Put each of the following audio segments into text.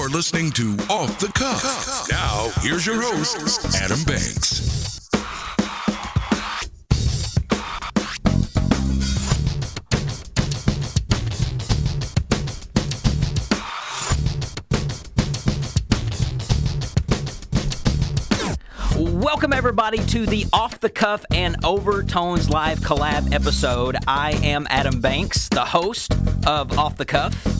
You're listening to Off the Cuff. Now, here's your host, Adam Banks. Welcome, everybody, to the Off the Cuff and Overtones Live collab episode. I am Adam Banks, the host of Off the Cuff.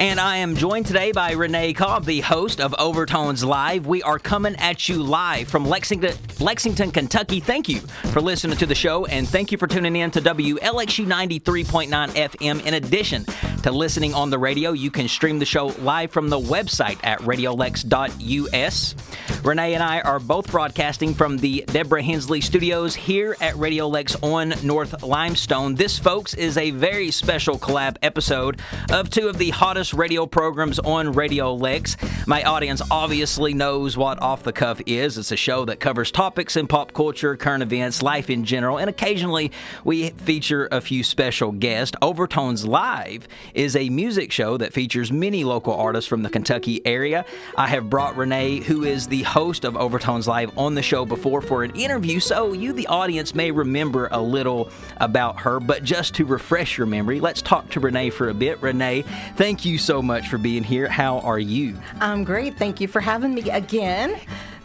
And I am joined today by Renee Cobb, the host of Overtones Live. We are coming at you live from Lexington, Kentucky. Thank you for listening to the show, and thank you for tuning in to WLXU 93.9 FM. In addition to listening on the radio, you can stream the show live from the website at radiolex.us. Renee and I are both broadcasting from the Deborah Hensley Studios here at Radio Lex on North Limestone. This, folks, is a very special collab episode of two of the hottest radio programs on Radio Lex. My audience obviously knows what Off the Cuff is. It's a show that covers topics in pop culture, current events, life in general, and occasionally we feature a few special guests. Overtones Live is a music show that features many local artists from the Kentucky area. I have brought Renee, who is the host of Overtones Live, on the show before for an interview, so you, the audience, may remember a little about her. But just to refresh your memory, let's talk to Renee for a bit. Renee, thank you so much for being here. How are you? I'm great. Thank you for having me again.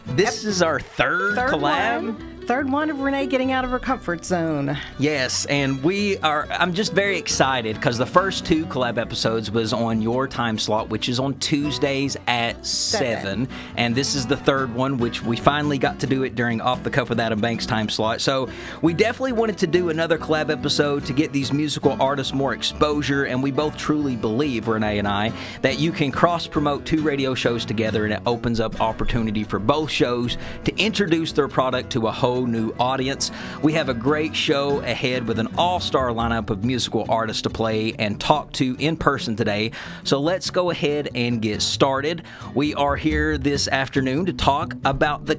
This is our third collab. Third one of Renee getting out of her comfort zone. Yes, and I'm just very excited because the first two collab episodes was on your time slot, which is on Tuesdays at 7. And this is the third one, which we finally got to do it during Off the Cuff with Adam Banks time slot. So we definitely wanted to do another collab episode to get these musical artists more exposure, and we both truly believe, Renee and I, that you can cross-promote two radio shows together, and it opens up opportunity for both shows to introduce their product to a whole new audience. We have a great show ahead with an all-star lineup of musical artists to play and talk to in person today. So let's go ahead and get started. We are here this afternoon to talk about the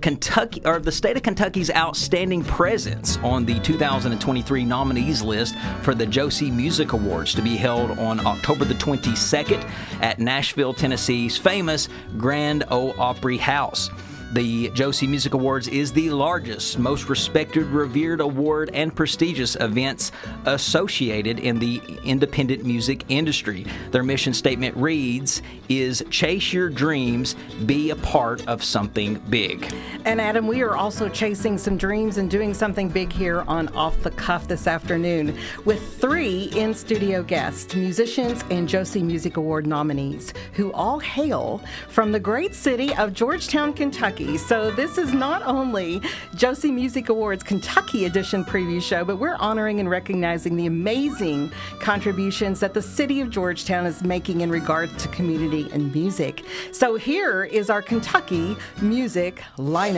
state of Kentucky's outstanding presence on the 2023 nominees list for the Josie Music Awards, to be held on October the 22nd at Nashville, Tennessee's famous Grand Ole Opry House. The Josie Music Awards is the largest, most respected, revered award and prestigious events associated in the independent music industry. Their mission statement reads, is chase your dreams, be a part of something big. And Adam, we are also chasing some dreams and doing something big here on Off the Cuff this afternoon with 3 in-studio guests, musicians and Josie Music Award nominees, who all hail from the great city of Georgetown, Kentucky. So this is not only Josie Music Awards Kentucky edition preview show, but we're honoring and recognizing the amazing contributions that the city of Georgetown is making in regard to community and music. So here is our Kentucky music lineup.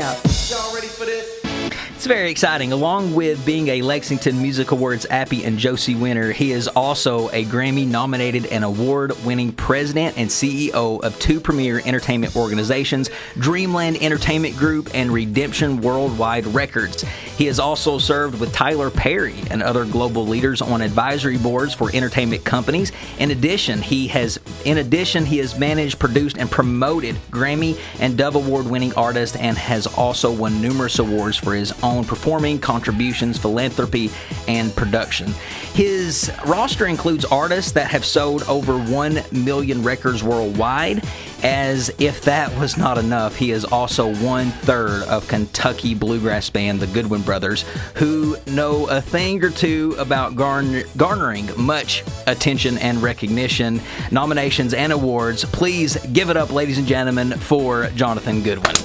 Y'all ready for this? It's very exciting. Along with being a Lexington Music Awards Appy and Josie winner, he is also a Grammy-nominated and award-winning president and CEO of 2 premier entertainment organizations, Dreamland Entertainment Group and Redemption Worldwide Records. He has also served with Tyler Perry and other global leaders on advisory boards for entertainment companies. In addition, he has managed, produced, and promoted Grammy and Dove Award-winning artists, and has also won numerous awards for his own performing contributions, philanthropy, and production. His roster includes artists that have sold over 1 million records worldwide. As if that was not enough, he is also 1/3 of Kentucky bluegrass band the Goodwin Brothers, who know a thing or two about garnering much attention and recognition, nominations, and awards. Please give it up, ladies and gentlemen, for Jonathan Goodwin.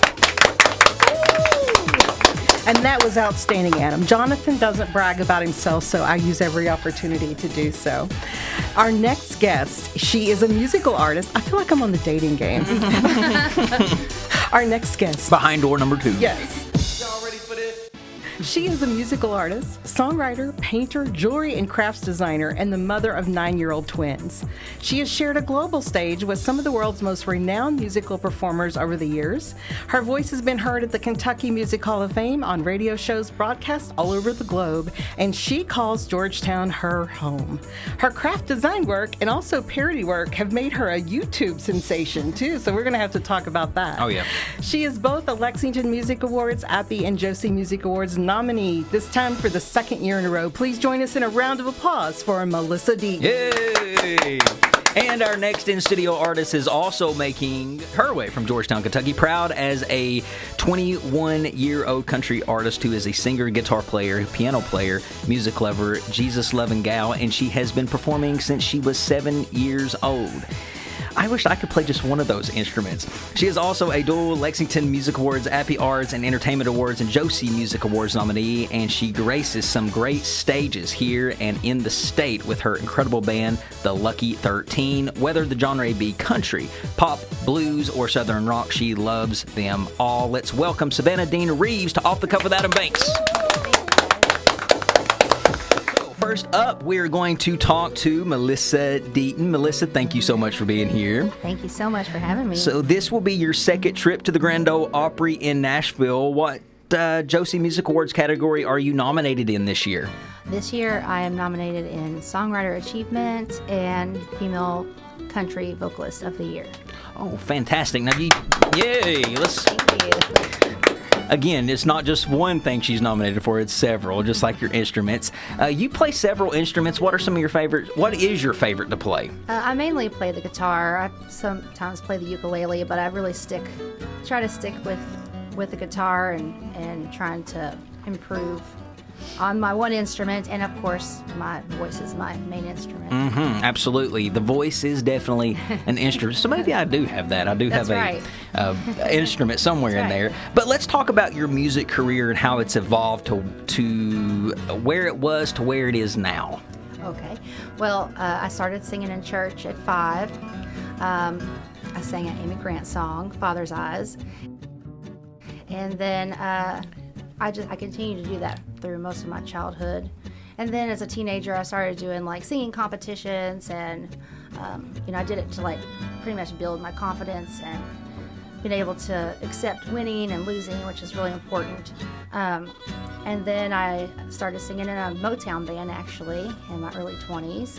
And that was outstanding, Adam. Jonathan doesn't brag about himself, so I use every opportunity to do so. Our next guest, she is a musical artist. I feel like I'm on the dating game. Our next guest. Behind door number 2. Yes. Y'all ready for this? She is a musical artist, songwriter, painter, jewelry and crafts designer, and the mother of 9-year-old twins. She has shared a global stage with some of the world's most renowned musical performers over the years. Her voice has been heard at the Kentucky Music Hall of Fame on radio shows broadcast all over the globe, and she calls Georgetown her home. Her craft design work and also parody work have made her a YouTube sensation, too, so we're going to have to talk about that. Oh, yeah. She is both a Lexington Music Awards, Appy and Josie Music Awards nominee, this time for the second year in a row. Please join us in a round of applause for Melissa Deaton. Yay! And our next in-studio artist is also making her way from Georgetown, Kentucky, proud as a 21-year-old country artist who is a singer, guitar player, piano player, music lover, Jesus-loving gal, and she has been performing since she was 7 years old. I wish I could play just one of those instruments. She is also a dual Lexington Music Awards, Appy Arts and Entertainment Awards, and Josie Music Awards nominee, and she graces some great stages here and in the state with her incredible band, the Lucky 13. Whether the genre be country, pop, blues, or southern rock, she loves them all. Let's welcome Savannah Dean Reeves to Off the Cuff with Adam Banks. First up, we're going to talk to Melissa Deaton. Melissa, thank you so much for being here. Thank you so much for having me. So this will be your second trip to the Grand Ole Opry in Nashville. What Josie Music Awards category are you nominated in this year? This year, I am nominated in Songwriter Achievement and Female Country Vocalist of the Year. Oh, fantastic. Now, yay. Thank you. Again, it's not just one thing she's nominated for, it's several, just like your instruments. You play several instruments. What are some of your favorites? What is your favorite to play? I mainly play the guitar. I sometimes play the ukulele, but I really try to stick with the guitar and trying to improve on my one instrument, and of course, my voice is my main instrument. Mm-hmm, absolutely. The voice is definitely an instrument. So maybe I do have that. I do have an instrument somewhere in there. But let's talk about your music career and how it's evolved to where it was to where it is now. Okay. Well, I started singing in church at 5. I sang an Amy Grant song, Father's Eyes. And then I continued to do that through most of my childhood. And then as a teenager, I started doing like singing competitions, and I did it to like pretty much build my confidence and being able to accept winning and losing, which is really important. And then I started singing in a Motown band actually in my early 20s.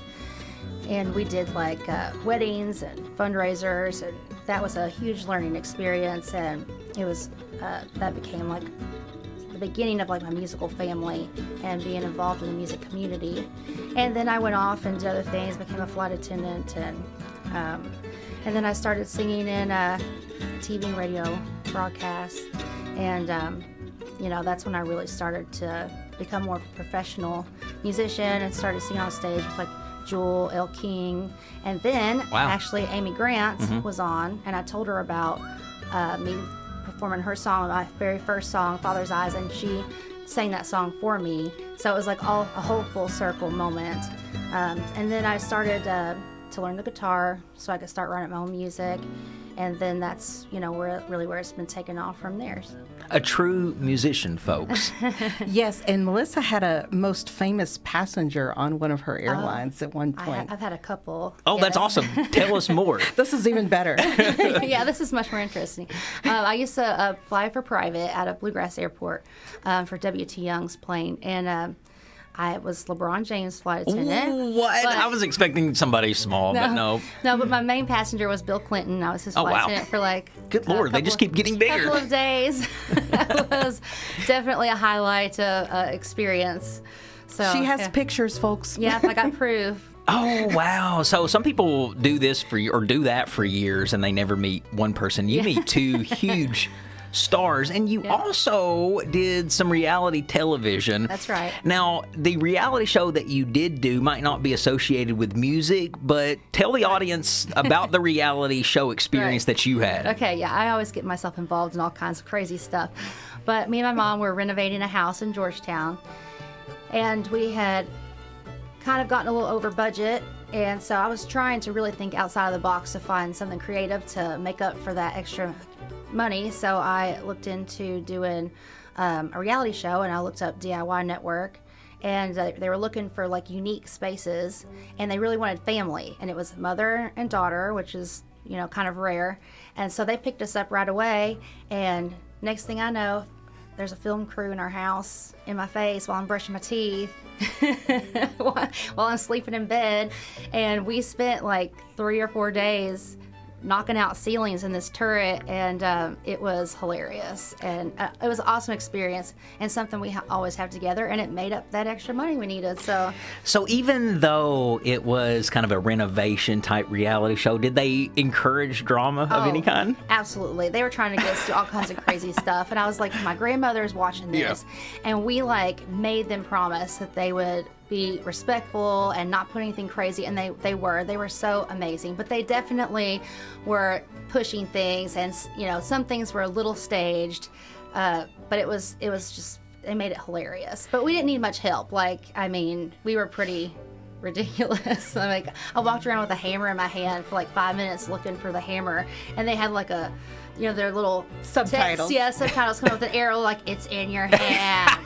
And we did like weddings and fundraisers, and that was a huge learning experience. And it was that became like the beginning of like my musical family and being involved in the music community. And then I went off and did other things, became a flight attendant, and then I started singing in TV and radio broadcasts. And that's when I really started to become more of a professional musician and started singing on stage with like Jewel, Elle King, and then actually Amy Grant was on, and I told her about me performing her song, my very first song, Father's Eyes, and she sang that song for me. So it was like a whole full circle moment. And then I started to learn the guitar so I could start writing my own music. And then that's, where it's been taken off from there. A true musician, folks. Yes, and Melissa had a most famous passenger on one of her airlines at one point. I've had a couple. Oh, That's awesome. Tell us more. This is even better. Yeah, this is much more interesting. I used to fly for private out of Bluegrass Airport for W.T. Young's plane, and I was LeBron James' flight attendant. Ooh, what? I was expecting somebody small, but no. No, but my main passenger was Bill Clinton. I was his flight attendant for like good Lord, they just keep getting bigger. A couple of days. That was definitely a highlight experience. So she has pictures, folks. Yeah, I got proof. Oh, wow. So some people do this or do that for years, and they never meet one person. You meet two huge stars, and you also did some reality television. That's right. Now, the reality show that you did do might not be associated with music, but tell the audience about the reality show experience that you had. Okay, yeah, I always get myself involved in all kinds of crazy stuff. But me and my mom were renovating a house in Georgetown, and we had kind of gotten a little over budget, and so I was trying to really think outside of the box to find something creative to make up for that extra money. So I looked into doing a reality show, and I looked up DIY Network, and they were looking for like unique spaces, and they really wanted family, and it was mother and daughter, which is, you know, kind of rare. And so they picked us up right away, and next thing I know, there's a film crew in our house in my face while I'm brushing my teeth, while I'm sleeping in bed. And we spent like 3 or 4 days knocking out ceilings in this turret, and it was hilarious, and it was an awesome experience and something we always have together, and it made up that extra money we needed. So even though it was kind of a renovation type reality show, did they encourage drama of any kind? Absolutely. They were trying to get us to all kinds of crazy stuff, and I was like, my grandmother's watching this, and we like made them promise that they would be respectful and not put anything crazy, and they were so amazing. But they definitely were pushing things, and you know, some things were a little staged, but it was just, they made it hilarious. But we didn't need much help. Like, I mean, we were pretty ridiculous. Like, I walked around with a hammer in my hand for like 5 minutes looking for the hammer, and they had like a, you know, their little subtitles. Subtitles come up with an arrow like, it's in your hand.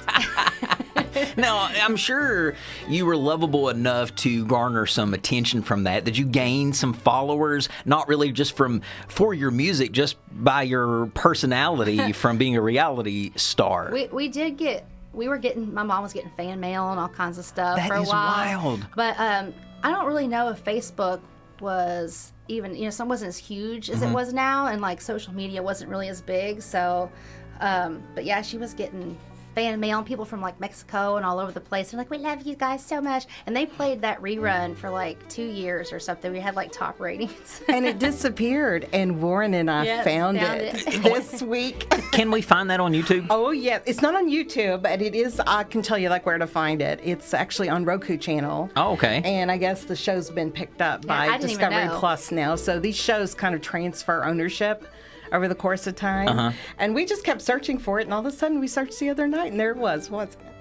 Now, I'm sure you were lovable enough to garner some attention from that. Did you gain some followers, not really just for your music, just by your personality from being a reality star? We were getting, my mom was getting fan mail and all kinds of stuff for a while. That is wild. But I don't really know if Facebook was even, you know, some wasn't as huge as it was now, and like social media wasn't really as big. So, but yeah, she was getting fan mail, and people from like Mexico and all over the place. They're like, we love you guys so much. And they played that rerun for like 2 years or something. We had like top ratings. And it disappeared, and Warren and I found it this week. Can we find that on YouTube? Oh, yeah. It's not on YouTube, but it is, I can tell you like where to find it. It's actually on Roku channel. Oh, okay. And I guess the show's been picked up by Discovery Plus now. So these shows kind of transfer ownership over the course of time. And we just kept searching for it, and all of a sudden we searched the other night, and there it was.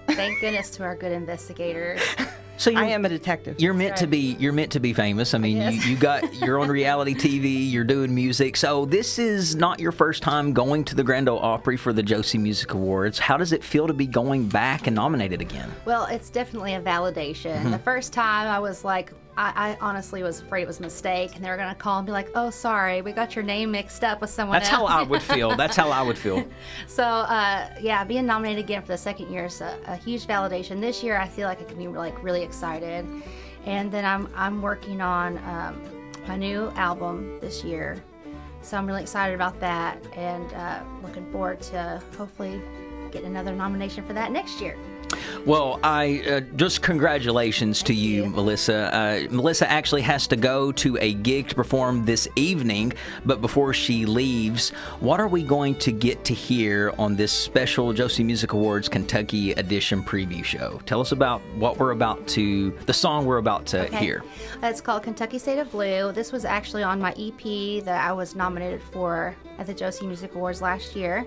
Thank goodness to our good investigators. So I am a detective. You're meant to be famous. I mean, you're on reality TV, you're doing music. So this is not your first time going to the Grand Ole Opry for the Josie Music Awards. How does it feel to be going back and nominated again? Well, it's definitely a validation. The first time I was like, I honestly was afraid it was a mistake, and they were going to call and be like, oh, sorry, we got your name mixed up with someone else. That's how I would feel. That's how I would feel. So, yeah, being nominated again for the second year is a huge validation. This year, I feel like I can be like really excited. And then I'm working on my new album this year. So I'm really excited about that, and looking forward to hopefully getting another nomination for that next year. Well, I just congratulations to you, Melissa. Melissa actually has to go to a gig to perform this evening, but before she leaves, what are we going to get to hear on this special Josie Music Awards Kentucky edition preview show? Tell us about the song we're about to hear. It's called Kentucky State of Blue. This was actually on my EP that I was nominated for at the Josie Music Awards last year.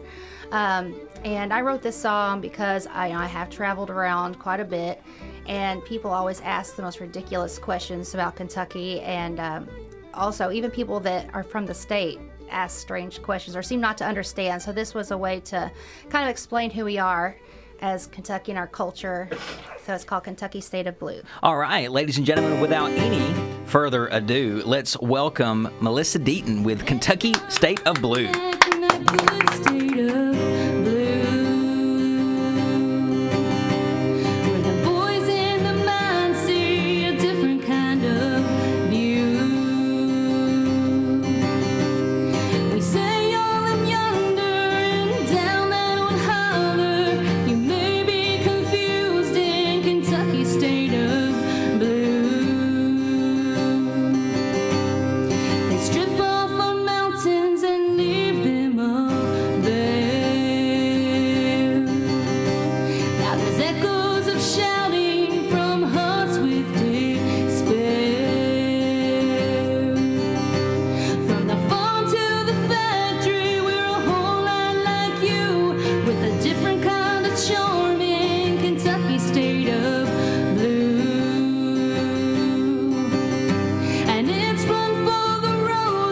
And I wrote this song because I have traveled around quite a bit, and people always ask the most ridiculous questions about Kentucky, and also even people that are from the state ask strange questions or seem not to understand. So this was a way to kind of explain who we are as Kentucky and our culture. So it's called Kentucky State of Blue. All right, ladies and gentlemen, without any further ado, let's welcome Melissa Deaton with Kentucky State of Blue. And it's run for the road.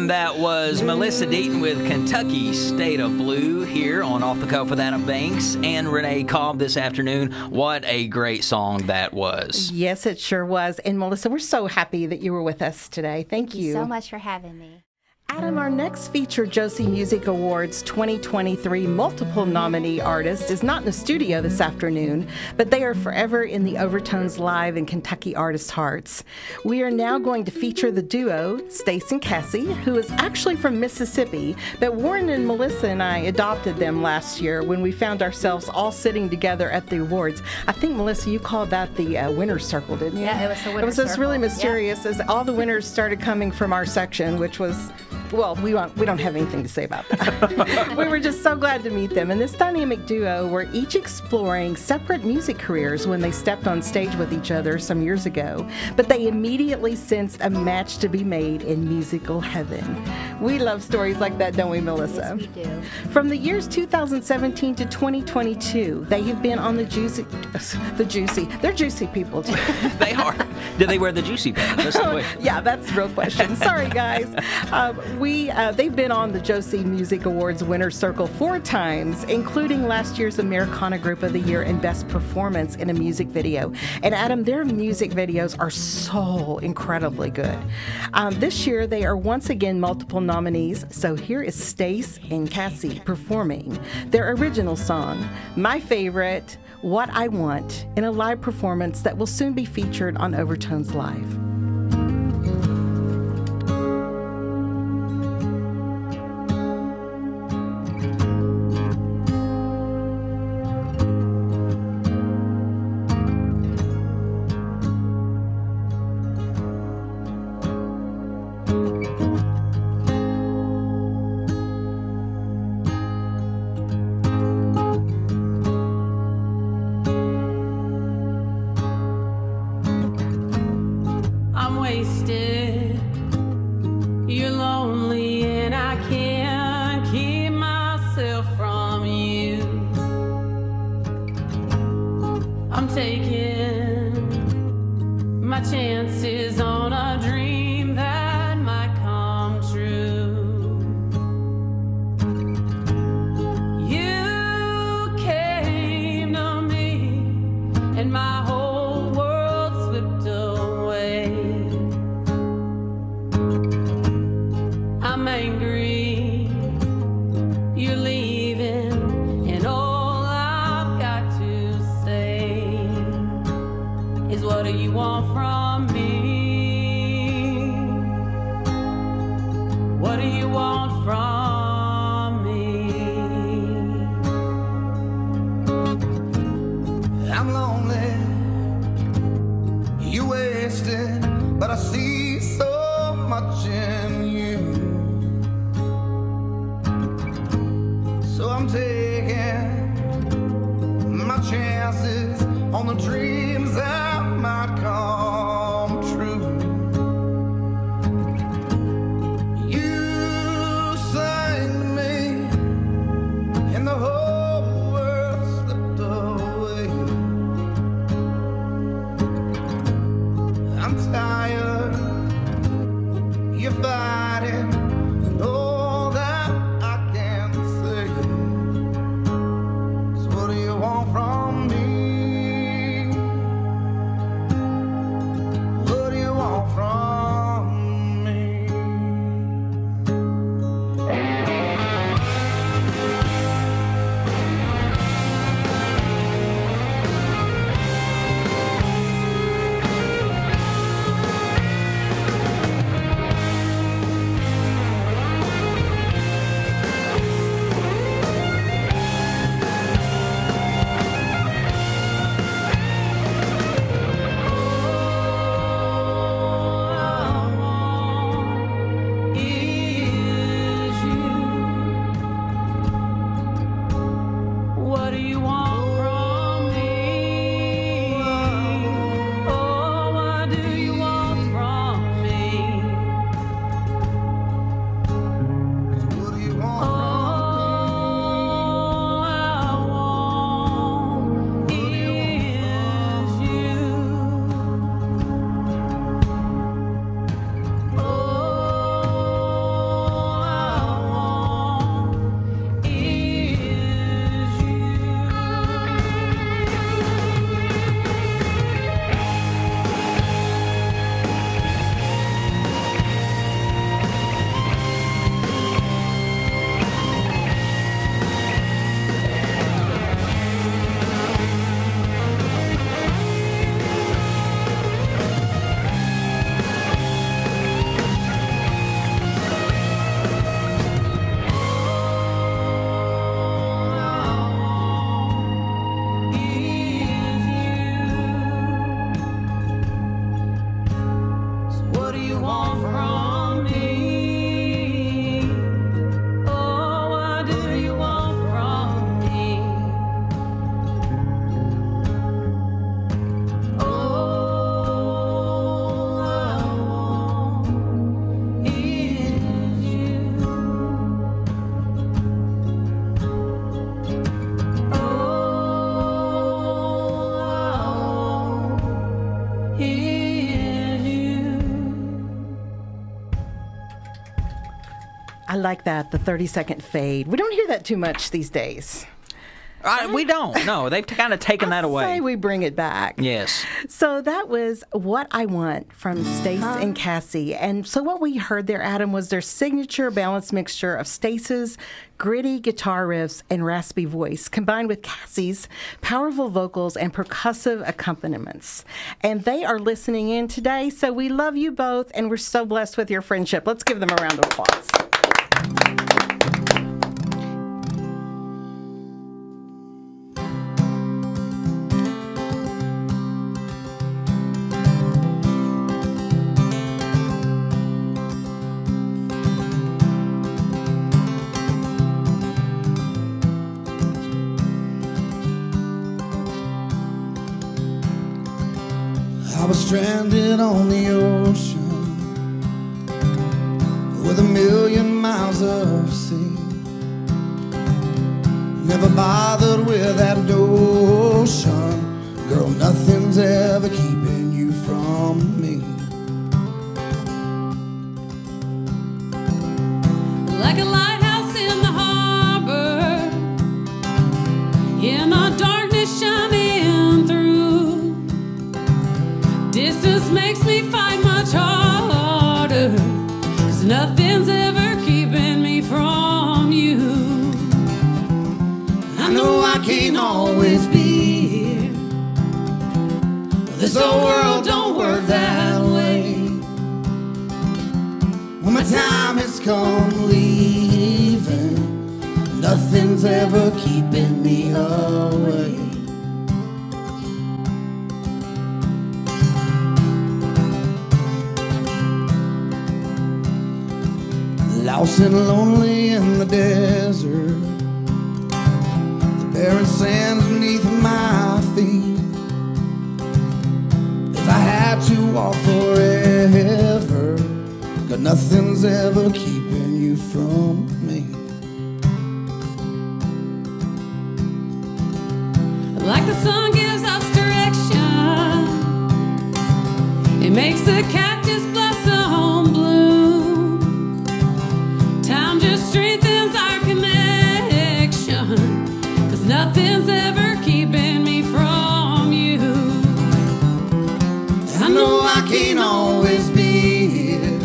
And that was Melissa Deaton with Kentucky State of Blue here on Off the Cuff with Adam Banks and Renee Cobb this afternoon. What a great song that was. Yes, it sure was. And Melissa, we're so happy that you were with us today. Thank you. Thank you so much for having me. Adam, our next featured Josie Music Awards 2023 multiple nominee artist is not in the studio this afternoon, but they are forever in the Overtones Live and Kentucky artists' hearts. We are now going to feature the duo, Stace and Cassie, who is actually from Mississippi, but Warren and Melissa and I adopted them last year when we found ourselves all sitting together at the awards. I think, Melissa, you called that the winner's circle, didn't you? Yeah, it was the winner's circle. It was just circle. really mysterious as all the winners started coming from our section, which was... Well, we don't have anything to say about that. We were just so glad to meet them. And this dynamic duo were each exploring separate music careers when they stepped on stage with each other some years ago. But they immediately sensed a match to be made in musical heaven. We love stories like that, don't we, Melissa? Yes, we do. From the years 2017 to 2022, they have been on they're juicy people too. They are. Did they wear the juicy pants? That's the way. Yeah, that's the real question. Sorry, guys. They've been on the Josie Music Awards Winner's Circle 4 times, including last year's Americana Group of the Year and Best Performance in a Music Video. And Adam, their music videos are so incredibly good. This year, they are once again multiple nominees. So here is Stace and Cassie performing their original song, my favorite, What I Want, in a live performance that will soon be featured on Overtones Live. I like that, the 30-second fade. We don't hear that too much these days. We don't. No, they've kind of taken that away. Say we bring it back. Yes. So that was What I Want from Stace and Cassie. And so what we heard there, Adam, was their signature balanced mixture of Stace's gritty guitar riffs and raspy voice, combined with Cassie's powerful vocals and percussive accompaniments. And they are listening in today, so we love you both, and we're so blessed with your friendship. Let's give them a round of applause. I was stranded on the ocean with 1,000,000 miles of sea. Never bothered with that notion, girl, nothing's ever keeping you from me. Like a lighthouse in the harbor, in the darkness shining through. Distance makes me fight much harder, 'cause nothing's ever keeping me from you. I know I can't always be here, but this old world don't work that way. When my time has come leaving, nothing's ever keeping me away. Lost and lonely in the desert, the barren sands beneath my feet. If I had to walk forever, God, nothing's ever keeping you from me. Like the sun gives us direction, it makes the cactus blossom bloom. Time just strengthens our connection, 'cause nothing's ever keeping me from you. I know I can't always be here,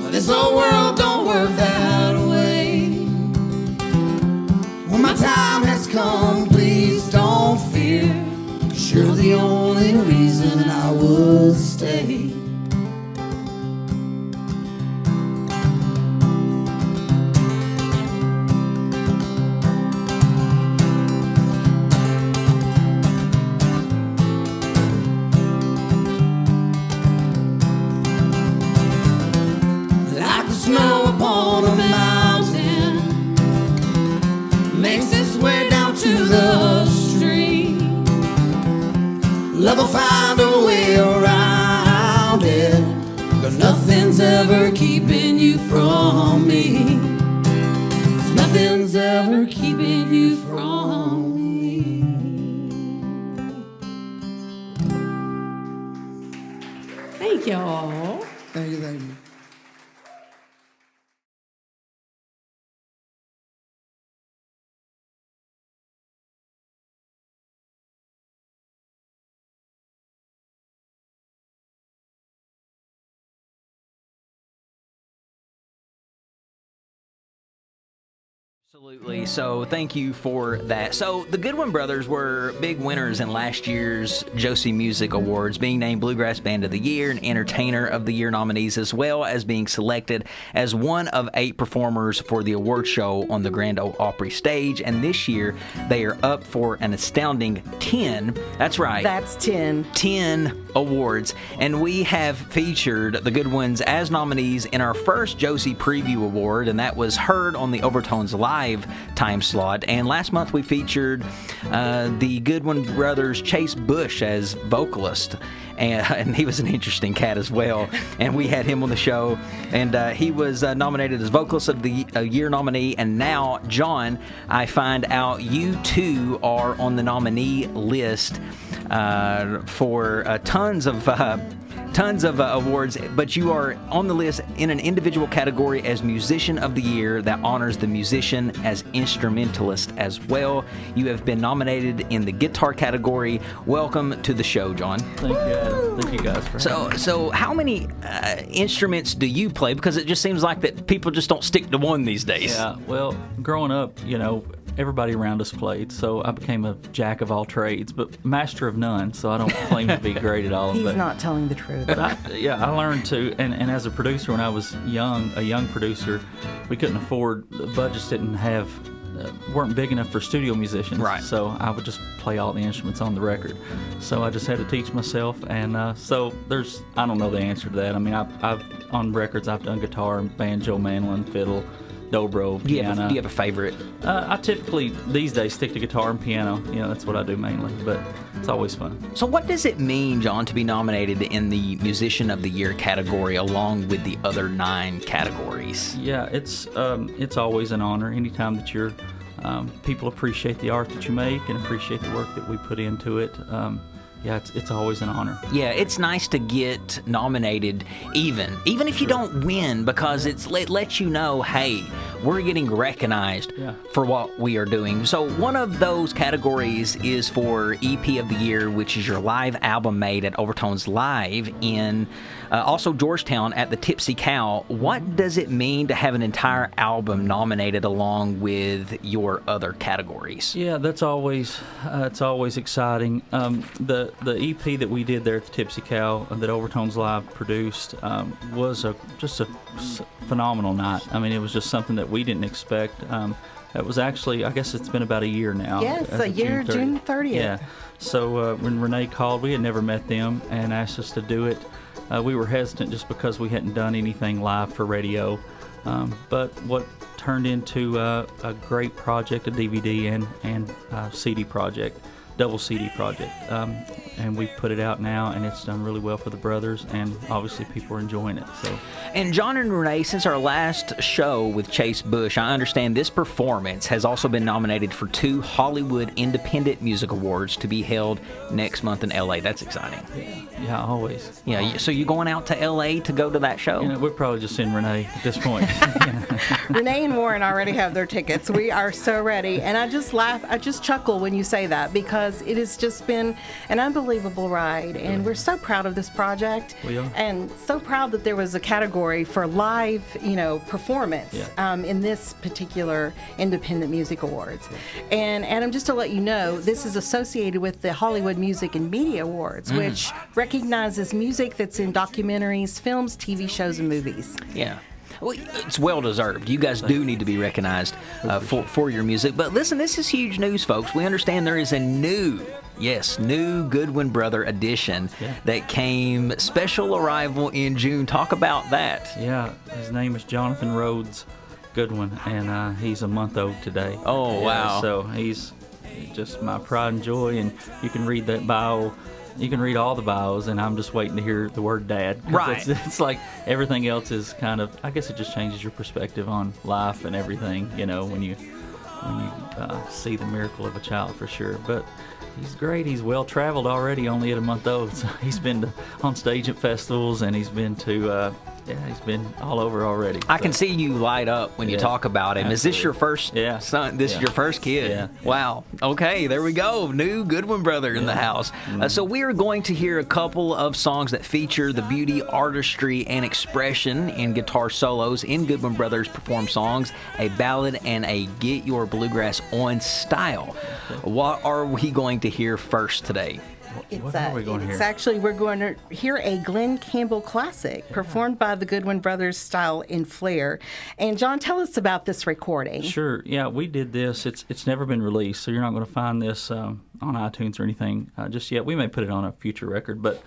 but this whole world don't work that way. When my time has come, please don't fear, 'cause you're the only reason I would stay. Like the snow upon a mountain, makes its way down to the stream. Love will find a way around it, 'cause nothing's ever keeping you from me. 'Cause nothing's ever keeping you from me. Thank y'all. Thank you, thank you. Absolutely. So thank you for that. So the Goodwin Brothers were big winners in last year's Josie Music Awards, being named Bluegrass Band of the Year and Entertainer of the Year nominees, as well as being selected as one of 8 performers for the award show on the Grand Ole Opry stage. And this year they are up for an astounding 10. That's right. That's 10. 10 awards. And we have featured the Goodwins as nominees in our first Josie Preview Award, and that was heard on the Overtones Live time slot. And last month we featured the Goodwin Brothers Chase Bush as vocalist. And he was an interesting cat as well. And we had him on the show. And he was nominated as Vocalist of the Year nominee. And now, John, I find out you too are on the nominee list for tons of tons of awards, but you are on the list in an individual category as Musician of the Year that honors the musician as instrumentalist as well. You have been nominated in the guitar category. Welcome to the show, John. Thank you, Adam. Thank you guys for having me. So how many instruments do you play? Because it just seems like that people just don't stick to one these days. Yeah, well, growing up, everybody around us played, so I became a jack of all trades, but master of none, so I don't claim to be great at all of He's it. not telling the truth. But I learned to, and as a producer, when I was a young producer, we couldn't afford, the budgets weren't big enough for studio musicians. Right. So I would just play all the instruments on the record. So I just had to teach myself, and so I don't know the answer to that. I mean, I've on records, I've done guitar, banjo, mandolin, fiddle, dobro, piano. Do you have a favorite? I typically, these days, stick to guitar and piano. That's what I do mainly, but it's always fun. So what does it mean, John, to be nominated in the Musician of the Year category along with the other 9 categories? Yeah, it's always an honor. Anytime that people appreciate the art that you make and appreciate the work that we put into it. It's always an honor. Yeah, it's nice to get nominated even if you don't win, because it lets you know, hey, we're getting recognized for what we are doing. So one of those categories is for EP of the Year, which is your live album made at Overtones Live in also Georgetown at the Tipsy Cow. What does it mean to have an entire album nominated along with your other categories? Yeah, that's always it's always exciting. The EP that we did there at the Tipsy Cow that Overtones Live produced was just a phenomenal night. I mean, it was just something that we didn't expect. It was actually, I guess it's been about a year now. Yes, a year, June 30th. Yeah. So when Renee called, we had never met them, and asked us to do it. We were hesitant just because we hadn't done anything live for radio. But what turned into a great project, a DVD and CD project, double CD project. And we put it out now, and it's done really well for the brothers, and obviously people are enjoying it. So. And John and Renee, since our last show with Chase Bush, I understand this performance has also been nominated for 2 Hollywood Independent Music Awards to be held next month in L.A. That's exciting. Yeah, always. Yeah, so you going out to L.A. to go to that show? We're probably just send Renee at this point. Renee and Warren already have their tickets. We are so ready. And I just laugh, I just chuckle when you say that, because it has just been an unbelievable ride. And we're so proud of this project. We are. And so proud that there was a category for live, performance in this particular Independent Music Awards. And Adam, just to let you know, this is associated with the Hollywood Music and Media Awards, which recognizes music that's in documentaries, films, TV shows, and movies. Yeah. Well, it's well deserved. You guys do need to be recognized for your music. But listen, this is huge news, folks. We understand there is a new Goodwin Brother edition that came special arrival in June. Talk about that. Yeah, his name is Jonathan Rhodes Goodwin, and he's a month old today. Oh, wow. So he's just my pride and joy, and you can read that bio. You can read all the bios, and I'm just waiting to hear the word Dad. Right. It's like everything else is kind of, I guess it just changes your perspective on life and everything, when you see the miracle of a child, for sure. But he's great. He's well-traveled already, only at a month old. So he's been on stage at festivals, and he's been to he's been all over already. I can see you light up when you talk about him. Absolutely. Is this your first son? This is your first kid? Yeah. Wow. Okay, there we go. New Goodwin Brother in the house. So we are going to hear a couple of songs that feature the beauty, artistry, and expression in guitar solos in Goodwin Brothers performed songs, a ballad, and a Get Your Bluegrass On style. What are we going to hear first today? Actually, we're going to hear a Glenn Campbell classic performed by the Goodwin Brothers style in Flair. And John, tell us about this recording. Sure. Yeah, we did this. It's never been released, so you're not going to find this on iTunes or anything just yet. We may put it on a future record, but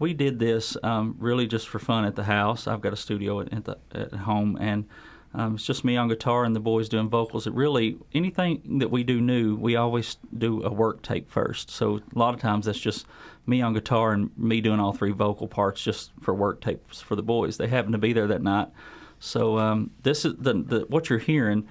we did this really just for fun at the house. I've got a studio at home, and it's just me on guitar and the boys doing vocals. It really, anything that we do new, we always do a work tape first. So a lot of times that's just me on guitar and me doing all 3 vocal parts just for work tapes for the boys. They happen to be there that night. So this is what you're hearing.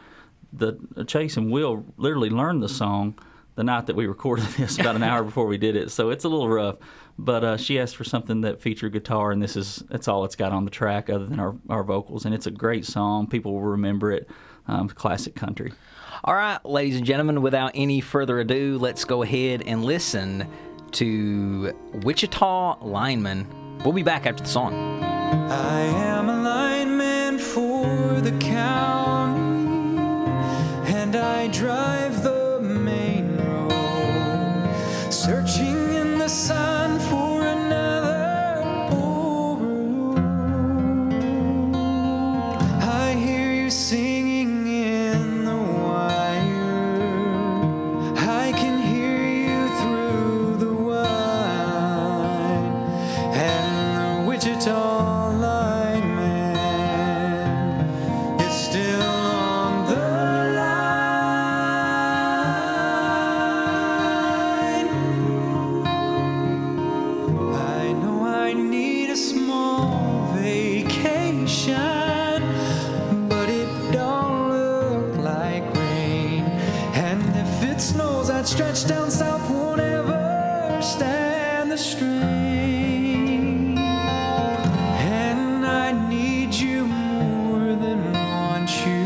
The Chase and Will literally learned the song the night that we recorded this, about an hour before we did it, so it's a little rough. But she asked for something that featured guitar, and that's all it's got on the track other than our vocals. And it's a great song. People will remember it. Classic country. All right, ladies and gentlemen, without any further ado, let's go ahead and listen to Wichita Lineman. We'll be back after the song. I am a lineman for the county, and I drive the main road, searching in the sun for another overload. I hear you singing in the wire, I can hear you through the wine, and the Wichita stretch down south won't ever stand the strain, and I need you more than want you,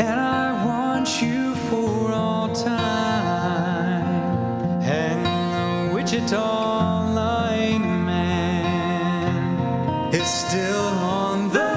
and I want you for all time, and the Wichita lineman is still on the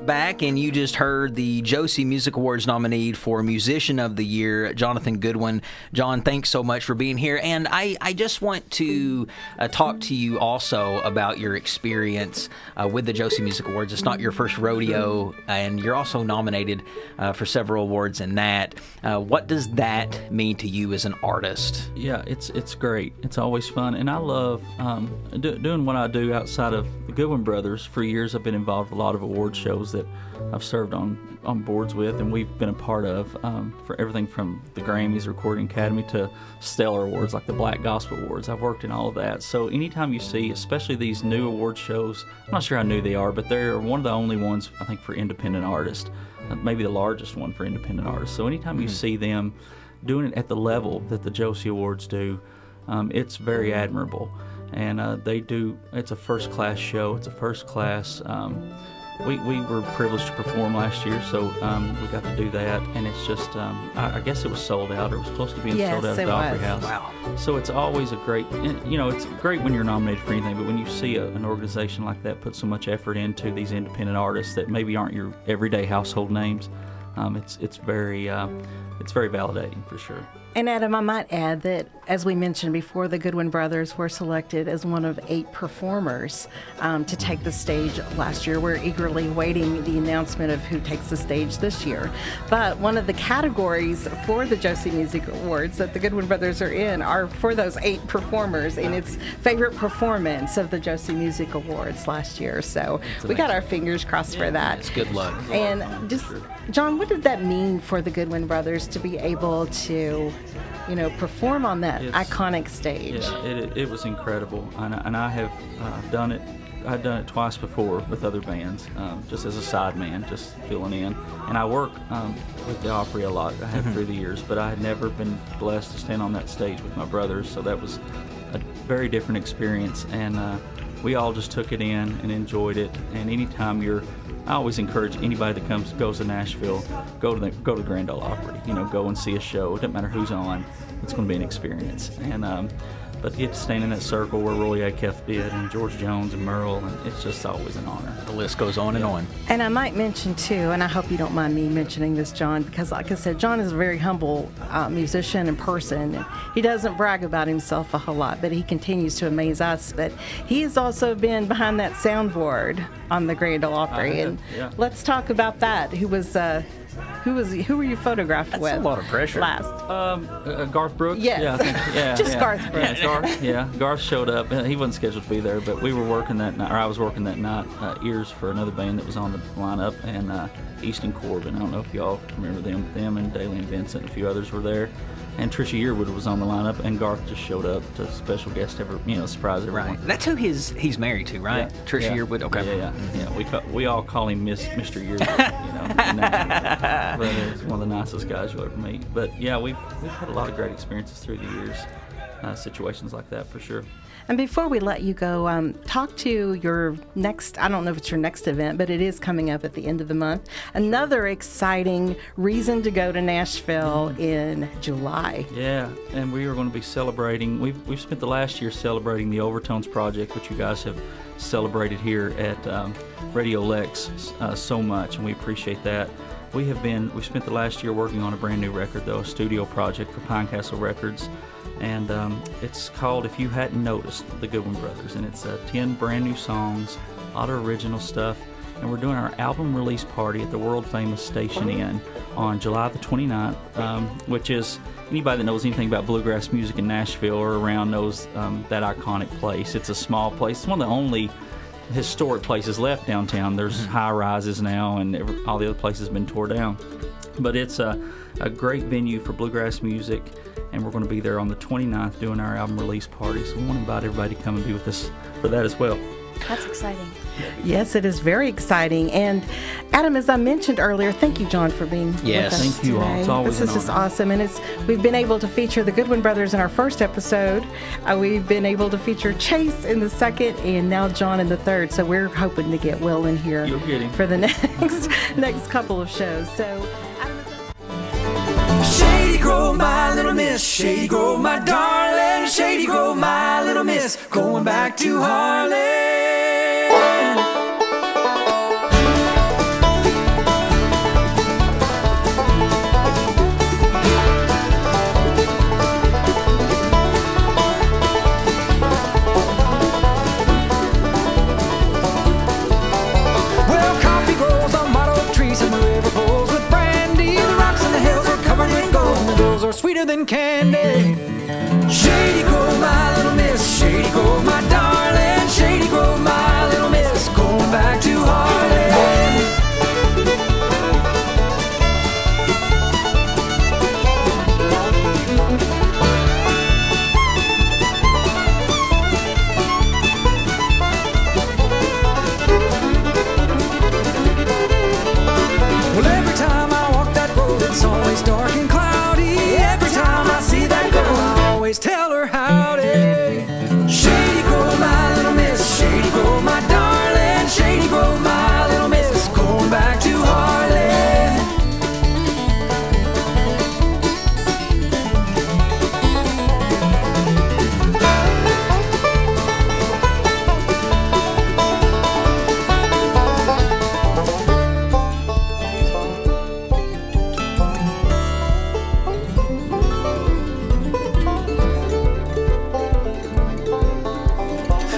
back, and you just heard the Josie Music Awards nominee for Musician of the Year, Jonathan Goodwin. John, thanks so much for being here. And I just want to talk to you also about your experience with the Josie Music Awards. It's not your first rodeo, and you're also nominated for several awards in that. What does that mean to you as an artist? Yeah, it's great. It's always fun, and I love doing what I do outside of the Goodwin Brothers. For years, I've been involved with a lot of award shows that I've served on boards with, and we've been a part of for everything from the Grammys, Recording Academy, to stellar awards like the Black Gospel Awards. I've worked in all of that. So anytime you see, especially these new award shows, I'm not sure how new they are, but they're one of the only ones, I think, for independent artists, maybe the largest one for independent artists. So anytime you see them doing it at the level that the Josie Awards do, it's very admirable. And they do, it's a first-class show. It's a first-class, we were privileged to perform last year, so we got to do that. And it's just, I guess it was sold out, or it was close to being sold out at the Opry House. Wow. So it's always a great, it's great when you're nominated for anything, but when you see an organization like that put so much effort into these independent artists that maybe aren't your everyday household names, it's very validating for sure. And Adam, I might add that, as we mentioned before, the Goodwin Brothers were selected as one of 8 performers to take the stage last year. We're eagerly awaiting the announcement of who takes the stage this year. But one of the categories for the Josie Music Awards that the Goodwin Brothers are in are for those 8 performers in its favorite performance of the Josie Music Awards last year. So we got our fingers crossed for that. It's good luck. And just, John, what did that mean for the Goodwin Brothers to be able to, perform on that iconic stage? Yeah, it was incredible, and I have done it. I've done it twice before with other bands, just as a sideman, just filling in. And I work with the Opry a lot. I have through the years, but I had never been blessed to stand on that stage with my brothers, so that was a very different experience. And we all just took it in and enjoyed it. And anytime you're I always encourage anybody that goes to Nashville, go to Grand Ole Opry. Go and see a show. It doesn't matter who's on. It's going to be an experience. And but you get to stand in that circle where Roy Acuff did, and George Jones and Merle, and it's just always an honor. The list goes on and on. And I might mention too, and I hope you don't mind me mentioning this, John, because like I said, John is a very humble musician and person. And he doesn't brag about himself a whole lot, but he continues to amaze us. But he has also been behind that soundboard on the Grand Ole Opry. And let's talk about that. Who were you photographed with? That's a lot of pressure. Last. Garth Brooks? Yes. Yeah, I think, Just Garth Brooks. Garth showed up. He wasn't scheduled to be there, but we were working that night, or I was working that night, ears for another band that was on the lineup, and Easton Corbin. I don't know if y'all remember them. Them and Daly and Vincent and a few others were there. And Trisha Yearwood was on the lineup, and Garth just showed up to special guest, surprise everyone. Right. That's who he's married to, right? Yeah. Trisha Yearwood. Okay. Yeah. We all call him Mr. Yearwood. But he's one of the nicest guys you'll ever meet. But yeah, we've had a lot of great experiences through the years, situations like that for sure. And before we let you go, talk to your next, I don't know if it's your next event, but it is coming up at the end of the month. Another exciting reason to go to Nashville in July. Yeah, and we are going to be celebrating, we've spent the last year celebrating the Overtones project, which you guys have celebrated here at Radio Lex so much, and we appreciate that. We've spent the last year working on a brand new record, though, a studio project for Pinecastle Records. And it's called, if you hadn't noticed, the Goodwin Brothers. And it's 10 brand new songs, a lot of original stuff. And we're doing our album release party at the world famous Station Inn on July the 29th, which is, anybody that knows anything about bluegrass music in Nashville or around knows that iconic place. It's a small place. It's one of the only historic places left downtown. There's high rises now, and all the other places have been tore down. But it's a great venue for bluegrass music. And we're going to be there on the 29th doing our album release party. So we want to invite everybody to come and be with us for that as well. That's exciting. Yes, it is very exciting. And Adam, as I mentioned earlier, thank you, John, for being with us Thank you today. all. It's always This is an just honor. awesome. And we've been able to feature the Goodwin Brothers in our first episode. We've been able to feature Chase in the second, and now John in the third. So we're hoping to get Will in here You'll get him. for the next couple of shows. So. Shady Grove, my little miss. Shady Grove, my darling. Shady Grove, my little miss. Going back to Harlan. Well, coffee grows on motto trees and the river flows with brandy. The rocks and the hills are covered in gold, and the girls are sweeter than candy. Shady Grove, my little miss. Shady Grove, my darling. Shady Grove, my little miss. Going back to Harlan. Well, every time I walk that road, it's always dark and cloudy. Every time I see that girl, I always tell her howdy. Shady Grove, my little miss. Shady Grove, my darling. Shady Grove, my little miss. Going back to Harlan.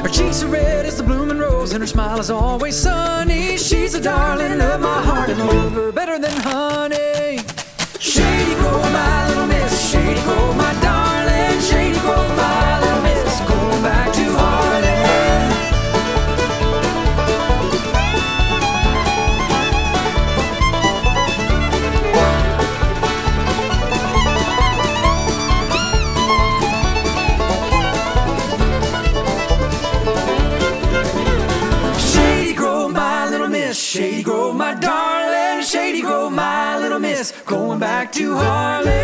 Her cheeks are red as the blooming rose, and her smile is always sunny. She's a darling of my heart, and I love her better than honey. Shady Grove, my little miss. Shady Grove, my darling. Shady Grove, my little miss. Going back to Harlan. Shady Grove, my little miss. Shady Grove, my darling. Shady Grove, my little miss. Going back to Harlan.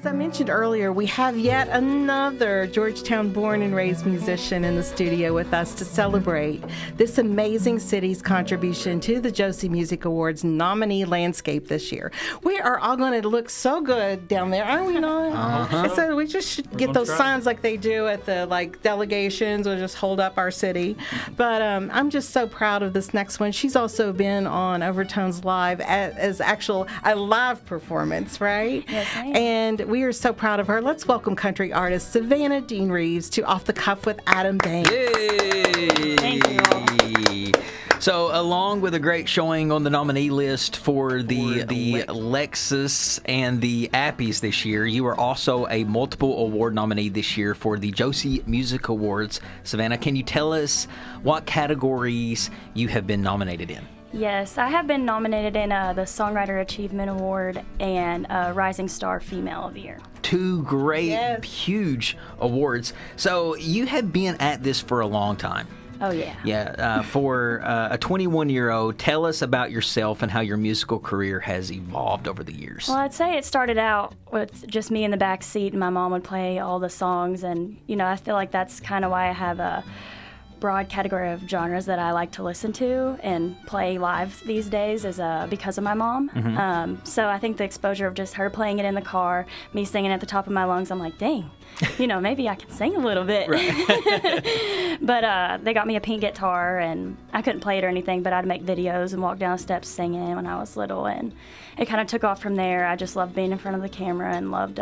as I mentioned earlier, we have yet another Georgetown born and raised musician in the studio with us to celebrate this amazing city's contribution to the Josie Music Awards nominee landscape this year. We are all going to look so good down there, aren't we not? So we just should get those signs like they do at the delegations, or just hold up our city. But I'm just so proud of this next one. She's also been on Overtones Live as a live performance, right? Yes, I am. And we are so proud of her. Let's welcome country artist Savannah Dean Reeves to Off the Cuff with Adam Banks. Yay! Thank you. So, along with a great showing on the nominee list for the Lexus and the Appies this year, you are also a multiple award nominee this year for the Josie Music Awards. Savannah, can you tell us what categories you have been nominated in? Yes, I have been nominated in the Songwriter Achievement Award and Rising Star Female of the Year. Two great, Yes. huge awards. So, you have been at this for a long time. Oh, yeah. Yeah, for a 21-year-old, tell us about yourself and how your musical career has evolved over the years. Well, I'd say it started out with just me in the back seat, and my mom would play all the songs, and, I feel like that's kind of why I have a broad category of genres that I like to listen to and play live these days is because of my mom. So I think the exposure of just her playing it in the car, me singing at the top of my lungs, I'm like, dang, maybe I can sing a little bit. But they got me a pink guitar, and I couldn't play it or anything, but I'd make videos and walk down the steps singing when I was little, and it kind of took off from there. I just loved being in front of the camera and loved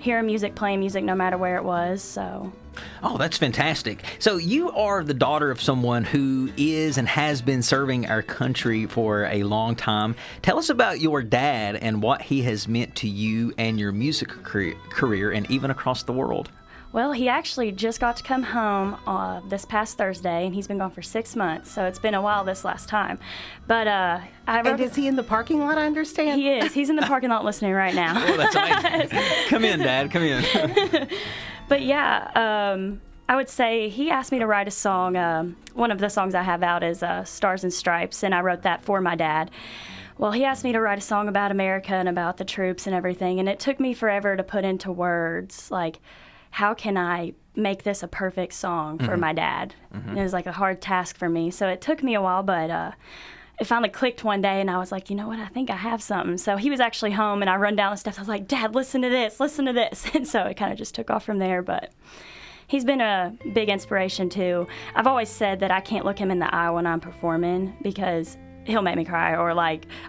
hearing music, playing music no matter where it was, so... Oh, that's fantastic. So you are the daughter of someone who is and has been serving our country for a long time. Tell us about your dad and what he has meant to you and your music career and even across the world. Well, he actually just got to come home this past Thursday, and he's been gone for 6 months, so it's been a while this last time. But And is he in the parking lot, I understand? He is. He's in the parking lot listening right now. Oh, that's amazing. Come in, Dad. Come in. But yeah, I would say he asked me to write a song. One of the songs I have out is Stars and Stripes, and I wrote that for my dad. Well, he asked me to write a song about America and about the troops and everything, and it took me forever to put into words, like, how can I make this a perfect song for my dad? And it was like a hard task for me. So it took me a while, but it finally clicked one day, and I was like, you know what, I think I have something. So he was actually home, and I run down the steps. I was like, Dad, listen to this. And so it kind of just took off from there. But he's been a big inspiration, too. I've always said that I can't look him in the eye when I'm performing because he'll make me cry, or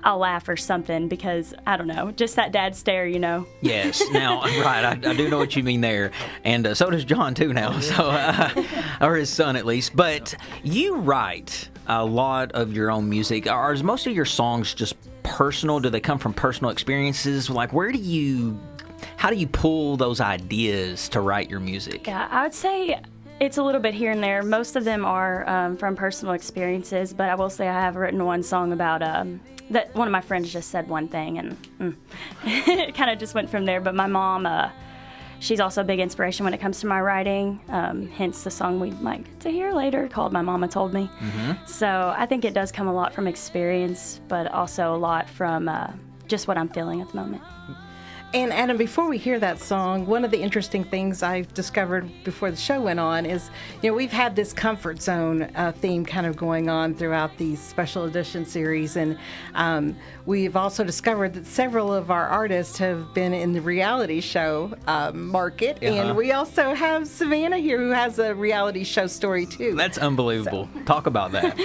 I'll laugh or something because, I don't know, just that dad stare, Yes. Now, right, I do know what you mean there. And so does John, too, now. So, or his son, at least. But you write a lot of your own music. Are most of your songs just personal? Do they come from personal experiences? How do you pull those ideas to write your music? Yeah, I would say it's a little bit here and there. Most of them are from personal experiences, but I will say I have written one song about that one of my friends just said one thing, and it kind of just went from there. But my mom, she's also a big inspiration when it comes to my writing, hence the song we might get to hear later called My Mama Told Me. So I think it does come a lot from experience, but also a lot from just what I'm feeling at the moment. And Adam, before we hear that song, one of the interesting things I've discovered before the show went on is, we've had this comfort zone theme kind of going on throughout these special edition series, and we've also discovered that several of our artists have been in the reality show market, and we also have Savannah here who has a reality show story too. That's unbelievable. So. Talk about that.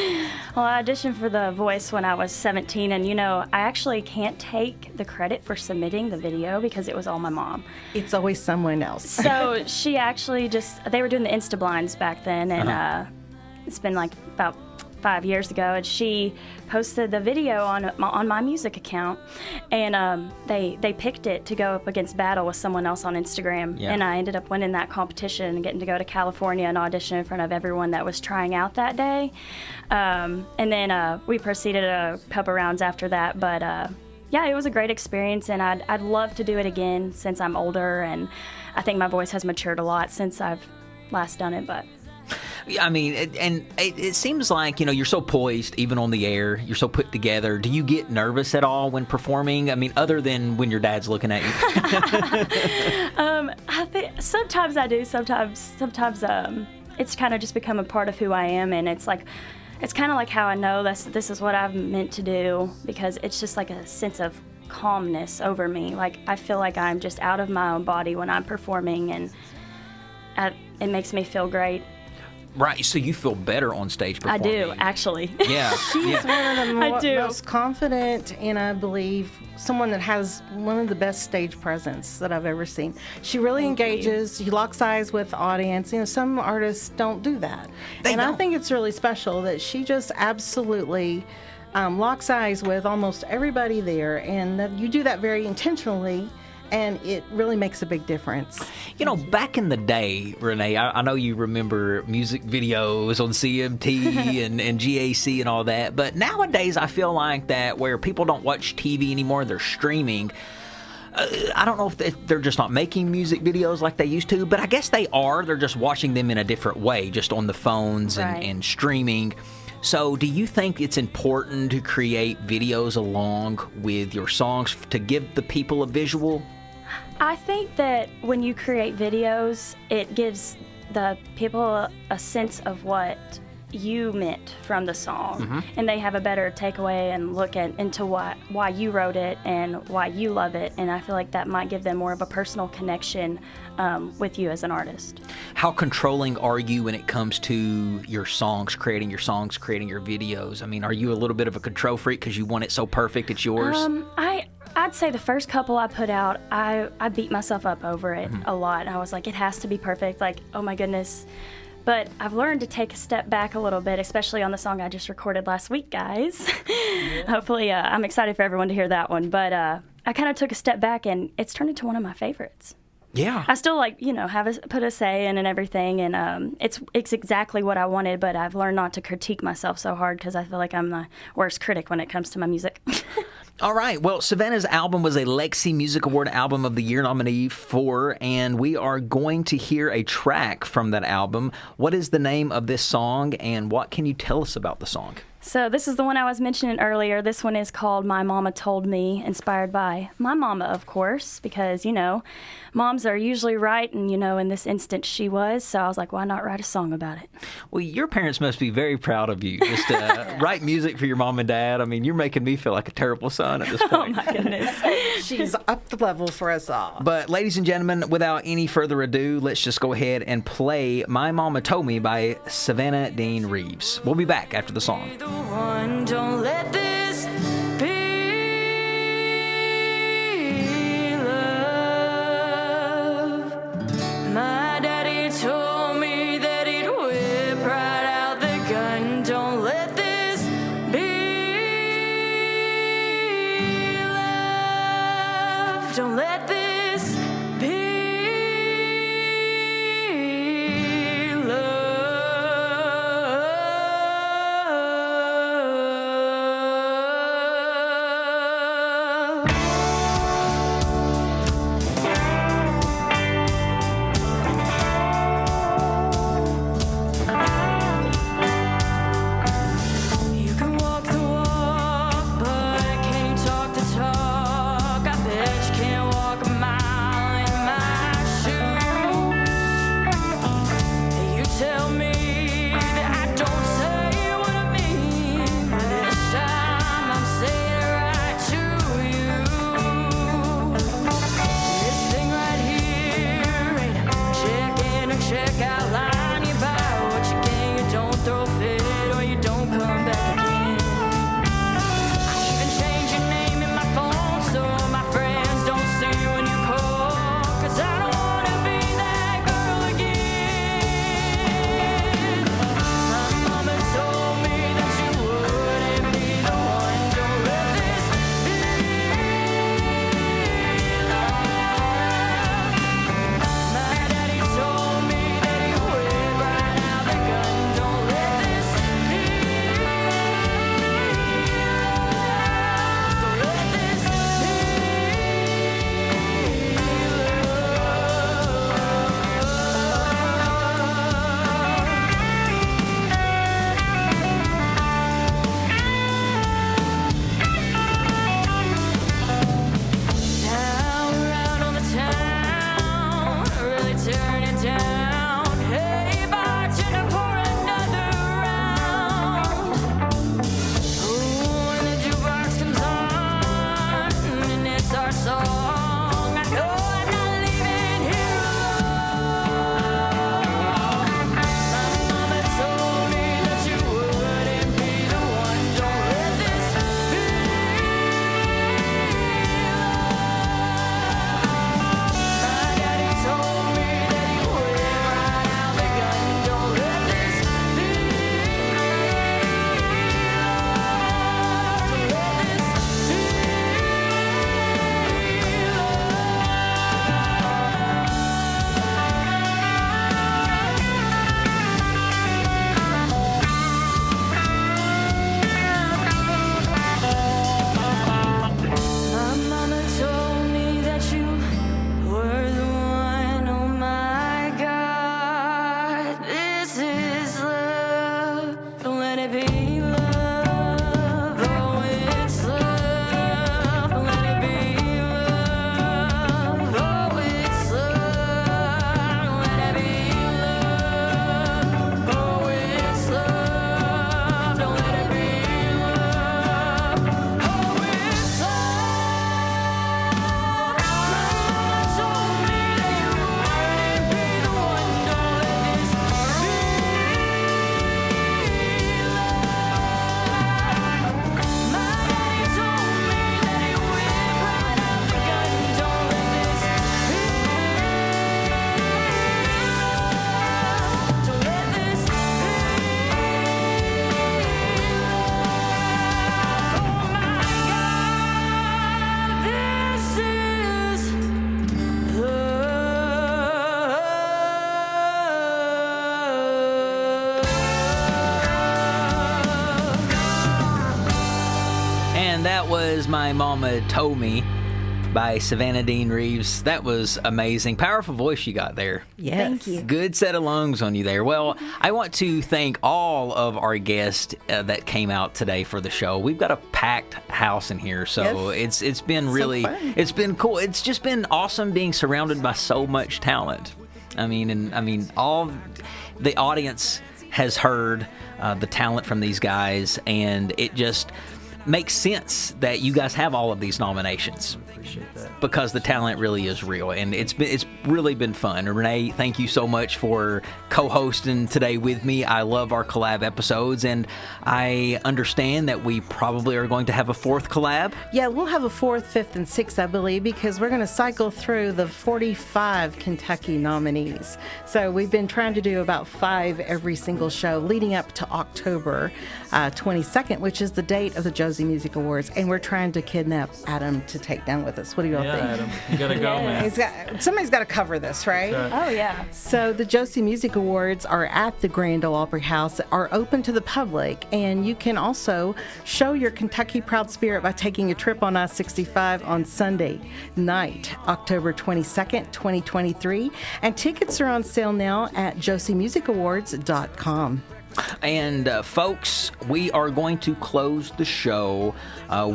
Well, I auditioned for The Voice when I was 17, and I actually can't take the credit for submitting the video because it was all my mom. It's always someone else. So she actually they were doing the Insta blinds back then, and it's been like about 5 years ago, and she posted the video on my music account, and they picked it to go up against battle with someone else on Instagram, and I ended up winning that competition and getting to go to California and audition in front of everyone that was trying out that day, and then we proceeded a couple rounds after that, but yeah, it was a great experience, and I'd love to do it again since I'm older, and I think my voice has matured a lot since I've last done it, but... I mean, it seems like, you're so poised, even on the air. You're so put together. Do you get nervous at all when performing? I mean, other than when your dad's looking at you. I think sometimes I do. Sometimes it's kind of just become a part of who I am, and it's like, it's kind of like how I know this is what I'm meant to do, because it's just like a sense of calmness over me. Like, I feel like I'm just out of my own body when I'm performing, and it makes me feel great. Right, so you feel better on stage performing. I do, actually. Yeah. She's one of the I do. most confident, and I believe someone that has one of the best stage presence that I've ever seen. She really engages. She locks eyes with the audience. Some artists don't do that. I think it's really special that she just absolutely locks eyes with almost everybody there, and that you do that very intentionally. And it really makes a big difference. Back in the day, Renee, I know you remember music videos on CMT and GAC and all that, but nowadays I feel like that where people don't watch TV anymore, they're streaming. I don't know if they're just not making music videos like they used to, but I guess they are. They're just watching them in a different way, just on the phones and streaming. So do you think it's important to create videos along with your songs to give the people a visual? I think that when you create videos, it gives the people a sense of what you meant from the song, and they have a better takeaway and look into why you wrote it and why you love it, and I feel like that might give them more of a personal connection with you as an artist. How controlling are you when it comes to your songs, creating your videos? I mean, are you a little bit of a control freak because you want it so perfect it's yours? I'd say the first couple I put out, I beat myself up over it a lot. I was like, it has to be perfect, like, oh my goodness. But I've learned to take a step back a little bit, especially on the song I just recorded last week, guys. Hopefully, I'm excited for everyone to hear that one. But I kind of took a step back, and it's turned into one of my favorites. Yeah. I still put a say in and everything, and it's exactly what I wanted, but I've learned not to critique myself so hard because I feel like I'm the worst critic when it comes to my music. All right. Well, Savannah's album was a Lexi Music Award Album of the Year nominee and we are going to hear a track from that album. What is the name of this song, and what can you tell us about the song? So this is the one I was mentioning earlier. This one is called My Mama Told Me, inspired by my mama, of course, because, moms are usually right, and, in this instance she was, so I was like, why not write a song about it? Well, your parents must be very proud of you, just to write music for your mom and dad. I mean, you're making me feel like a terrible son at this point. Oh, my goodness. She's up the level for us all. But, ladies and gentlemen, without any further ado, let's just go ahead and play My Mama Told Me by Savannah Dean Reeves. We'll be back after the song. Don't let this be love. My daddy told me that he'd whip right out the gun. Don't let this be love. Don't let this be love. My Mama Told Me by Savannah Dean Reeves. That was amazing. Powerful voice you got there. Yes. Thank you. Good set of lungs on you there. Well, I want to thank all of our guests that came out today for the show. We've got a packed house in here, so Yes. it's been really fun. it's been cool. It's just been awesome being surrounded by so much talent. I mean, all the audience has heard the talent from these guys, and it just makes sense that you guys have all of these nominations. Appreciate that. Because the talent really is real, and it's really been fun. Renee, thank you so much for co-hosting today with me. I love our collab episodes, and I understand that we probably are going to have a fourth collab. Yeah, we'll have a 4th, 5th, and 6th, I believe, because we're going to cycle through the 45 Kentucky nominees. So we've been trying to do about 5 every single show leading up to October 22nd, which is the date of the Josie Music Awards, and we're trying to kidnap Adam to take down with us. What do you all Yeah, think? Adam, you gotta go, man. Somebody's got to cover this, right? That's right. Oh, yeah. So the Josie Music Awards are at the Grand Ole Opry House, are open to the public, and you can also show your Kentucky proud spirit by taking a trip on I-65 on Sunday night, October 22nd, 2023, and tickets are on sale now at josiemusicawards.com. And folks, we are going to close the show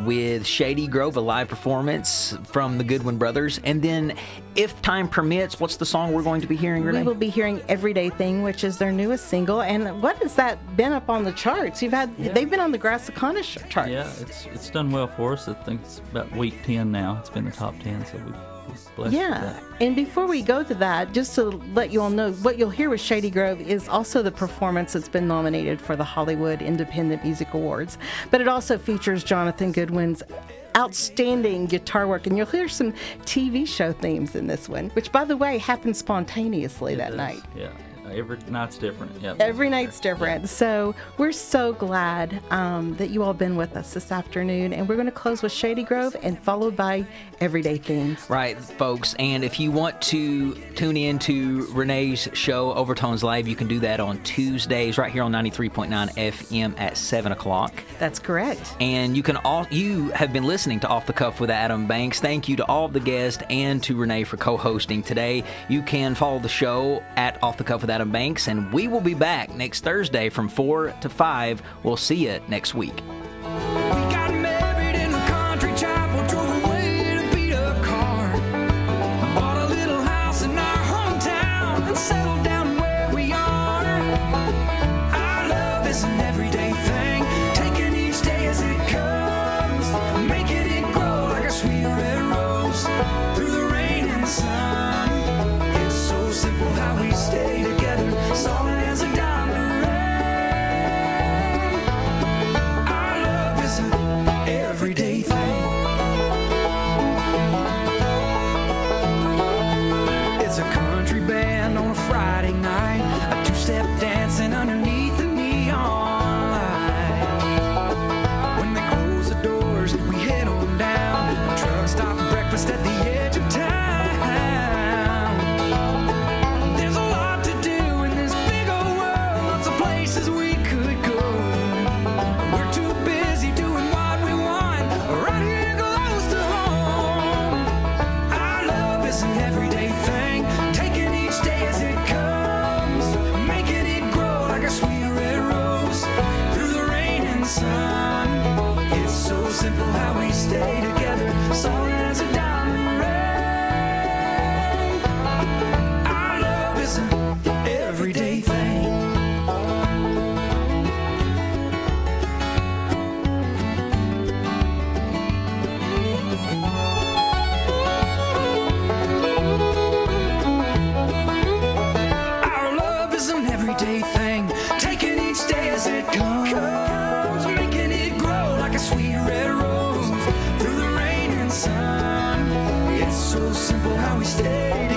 with Shady Grove, a live performance from the Goodwin Brothers. And then, if time permits, what's the song we're going to be hearing, Renee? We will be hearing Everyday Thing, which is their newest single. And what has that been up on the charts? They've been on the Grassacana charts. Yeah, it's done well for us. I think it's about week 10 now. It's been the top 10, so we're blessed with Yeah, that. and before we go to that, just to let you all know, what you'll hear with Shady Grove is also the performance that's been nominated for the Hollywood Independent Music Awards. But it also features Jonathan Goodwin's outstanding guitar work, and you'll hear some TV show themes in this one, which, by the way, happened spontaneously that night. Yeah, every night's different. Yep. Every night's different. So we're so glad that you all been with us this afternoon, and we're going to close with Shady Grove and followed by Everyday Things. Right, folks. And if you want to tune in to Renee's show, Overtones Live, you can do that on Tuesdays right here on 93.9 FM at 7 o'clock. That's correct. And you have been listening to Off the Cuff with Adam Banks. Thank you to all of the guests and to Renee for co-hosting today. You can follow the show at Off the Cuff with Adam Banks, and we will be back next Thursday from 4 to 5. We'll see you next week. We got married in the country chapel, drove away in a beat-up car. Bought a little house in our hometown and settled down where we are. Our love is an everyday thing, taking each day as it comes, making it grow like a sweet red rose through the rain and sun. It's so simple how we stay together, solid as a diamond ring. Our love is an everyday thing. It's a country band on a Friday night, a two-step dancing underneath the neon light. When they close the doors, we head on down, a truck stop breakfast at the edge of town. There's a lot to do in this big old world, lots of places we could go. We're too busy doing what we want, right here close to home. Our love is an everyday thing, taking each day as it comes, making it grow like a sweet red rose through the rain and sun. It's so simple how we stay together, solid as a diamond ring. Our love is an everyday thing. Our love is an everyday thing, taking each day as it comes, making it grow like a sweet red rose through the rain and sun. It's so simple how we stay